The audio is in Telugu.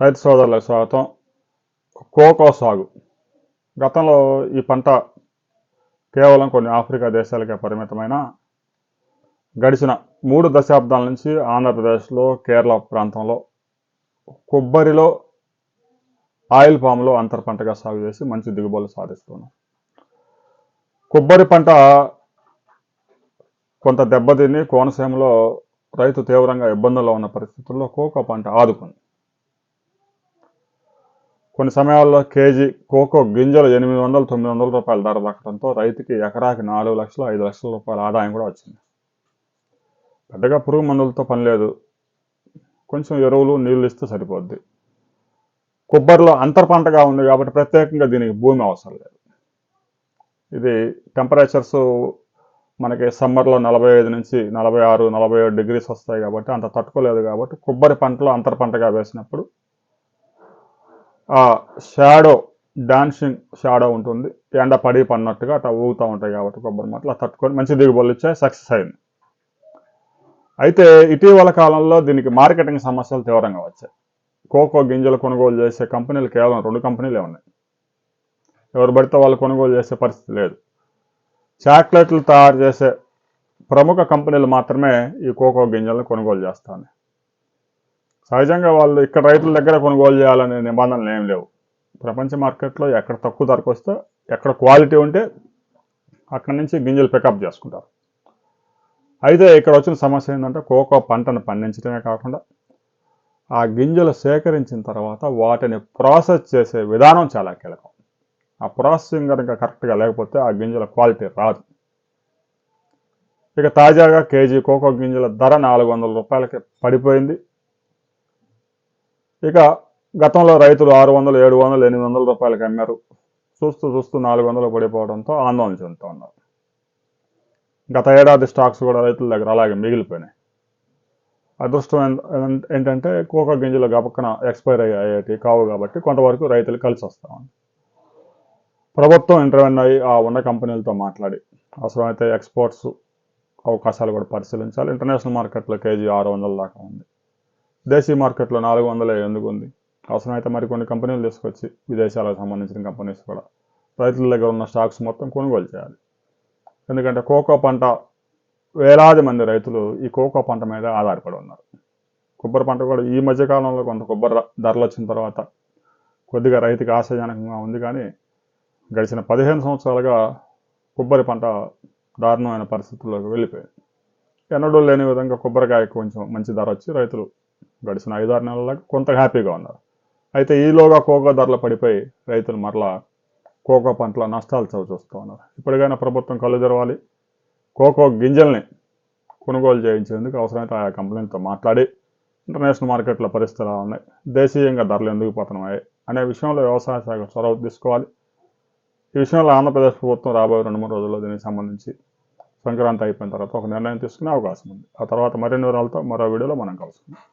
రైతు సోదరులకు స్వాగతం. కోకో సాగు గతంలో ఈ పంట కేవలం కొన్ని ఆఫ్రికా దేశాలకే పరిమితమైన గడిచిన 3 దశాబ్దాల నుంచి ఆంధ్రప్రదేశ్లో, కేరళ ప్రాంతంలో కొబ్బరిలో, ఆయిల్ పామ్లో అంతర పంటగా సాగు చేసి మంచి దిగుబడులు సాధిస్తున్నాం. కొబ్బరి పంట కొంత దెబ్బతిని కోనసీమలో రైతు తీవ్రంగా ఇబ్బందుల్లో ఉన్న పరిస్థితుల్లో కోకో పంట ఆదుకుంది. కొన్ని సమయాల్లో కేజీ కోకో గింజలు 800-900 రూపాయల ధర దక్కడంతో రైతుకి ఎకరాకి 4 లక్షలు 5 లక్షల రూపాయల ఆదాయం కూడా వచ్చింది. పెద్దగా పురుగు మందులతో పని లేదు, కొంచెం ఎరువులు నీళ్లు ఇస్తే సరిపోద్ది. కొబ్బరిలో అంతర పంటగా ఉంది కాబట్టి ప్రత్యేకంగా దీనికి భూమి అవసరం లేదు. ఇది టెంపరేచర్స్ మనకి సమ్మర్లో 45 నుంచి 46-47 డిగ్రీస్ వస్తాయి కాబట్టి అంత తట్టుకోలేదు. కాబట్టి కొబ్బరి పంటలో అంతర పంటగా వేసినప్పుడు ఆ షాడో, డాన్సింగ్ షాడో ఉంటుంది, ఎండ పడి పడినట్టుగా అట్లా ఊగుతూ ఉంటాయి కాబట్టి కొబ్బరి మొక్కలు తట్టుకొని మంచి దిగుబడులు ఇచ్చాయి, సక్సెస్ అయింది. అయితే ఇటీవల కాలంలో దీనికి మార్కెటింగ్ సమస్యలు తీవ్రంగా వచ్చాయి. కోకో గింజలు కొనుగోలు చేసే కంపెనీలు కేవలం 2 కంపెనీలే ఉన్నాయి. ఎవరు పడితే వాళ్ళు కొనుగోలు చేసే పరిస్థితి లేదు. చాక్లెట్లు తయారు చేసే ప్రముఖ కంపెనీలు మాత్రమే ఈ కోకో గింజలను కొనుగోలు చేస్తాయి. సహజంగా వాళ్ళు ఇక్కడ రైతుల దగ్గర కొనుగోలు చేయాలనే నిబంధనలు ఏం లేవు. ప్రపంచ మార్కెట్లో ఎక్కడ తక్కువ ధరకు వస్తే, ఎక్కడ క్వాలిటీ ఉంటే అక్కడి నుంచి గింజలు పికప్ చేసుకుంటారు. అయితే ఇక్కడ వచ్చిన సమస్య ఏంటంటే కోకో పంటను పండించడమే కాకుండా ఆ గింజలు సేకరించిన తర్వాత వాటిని ప్రాసెస్ చేసే విధానం చాలా కీలకం. ఆ ప్రాసెసింగ్ కనుక కరెక్ట్గా లేకపోతే ఆ గింజల క్వాలిటీ రాదు. ఇక తాజాగా కేజీ కోకో గింజల ధర 400 రూపాయలకి పడిపోయింది. ఇక గతంలో రైతులు 600, 700, 800 రూపాయలకి అమ్మారు. చూస్తూ 400 పడిపోవడంతో ఆందోళన చెందుతూ ఉన్నారు. గత ఏడాది స్టాక్స్ కూడా రైతుల దగ్గర అలాగే మిగిలిపోయినాయి. అదృష్టం ఏంటంటే కోకో గింజలు గబక్కన ఎక్స్పైర్ అయ్యేటి కావు కాబట్టి కొంతవరకు రైతులు కలిసి వస్తూ ఉంది. ప్రభుత్వం ఇంటర్వెన్ అయ్యి ఆ ఉన్న కంపెనీలతో మాట్లాడి అవసరమైతే ఎక్స్పోర్ట్స్ అవకాశాలు కూడా పరిశీలించాలి. ఇంటర్నేషనల్ మార్కెట్లో కేజీ 600 దాకా ఉంది, దేశీ మార్కెట్లో 400 ఎందుకు ఉంది. అవసరమైతే మరికొన్ని కంపెనీలు తీసుకొచ్చి విదేశాలకు సంబంధించిన కంపెనీస్ కూడా రైతుల దగ్గర ఉన్న స్టాక్స్ మొత్తం కొనుగోలు చేయాలి. ఎందుకంటే కోకో పంట వేలాది మంది రైతులు ఈ కోకో పంట మీద ఆధారపడి ఉన్నారు. కొబ్బరి పంట కూడా ఈ మధ్యకాలంలో కొంత కొబ్బరి ధరలు వచ్చిన తర్వాత కొద్దిగా రైతుకి ఆశాజనకంగా ఉంది. కానీ గడిచిన 15 సంవత్సరాలుగా కొబ్బరి పంట దారుణమైన పరిస్థితుల్లోకి వెళ్ళిపోయింది. ఎన్నడూ లేని విధంగా కొబ్బరికాయకు కొంచెం మంచి ధర వచ్చి రైతులు గడిచిన 5-6 నెలలకు కొంత హ్యాపీగా ఉన్నారు. అయితే ఈలోగా కోకో ధరలు పడిపోయి రైతులు మరలా కోకో పంటల నష్టాలు చవిచూస్తూ ఉన్నారు. ఇప్పటికైనా ప్రభుత్వం కళ్ళు తెరవాలి. కోకో గింజల్ని కొనుగోలు చేయించేందుకు అవసరమైతే ఆయా కంపెనీలతో మాట్లాడి ఇంటర్నేషనల్ మార్కెట్లో పరిస్థితులు ఉన్నాయి, దేశీయంగా ధరలు ఎందుకు పతనమయ్యాయి అనే విషయంలో వ్యవసాయ శాఖ చొరవ తీసుకోవాలి. ఈ విషయంలో ఆంధ్రప్రదేశ్ ప్రభుత్వం రాబోయే 2-3 రోజుల్లో దీనికి సంబంధించి సంక్రాంతి అయిపోయిన తర్వాత ఒక నిర్ణయం తీసుకునే అవకాశం ఉంది. ఆ తర్వాత మరిన్ని వివరాలతో మరో వీడియోలో మనం కలుసుకుందాం.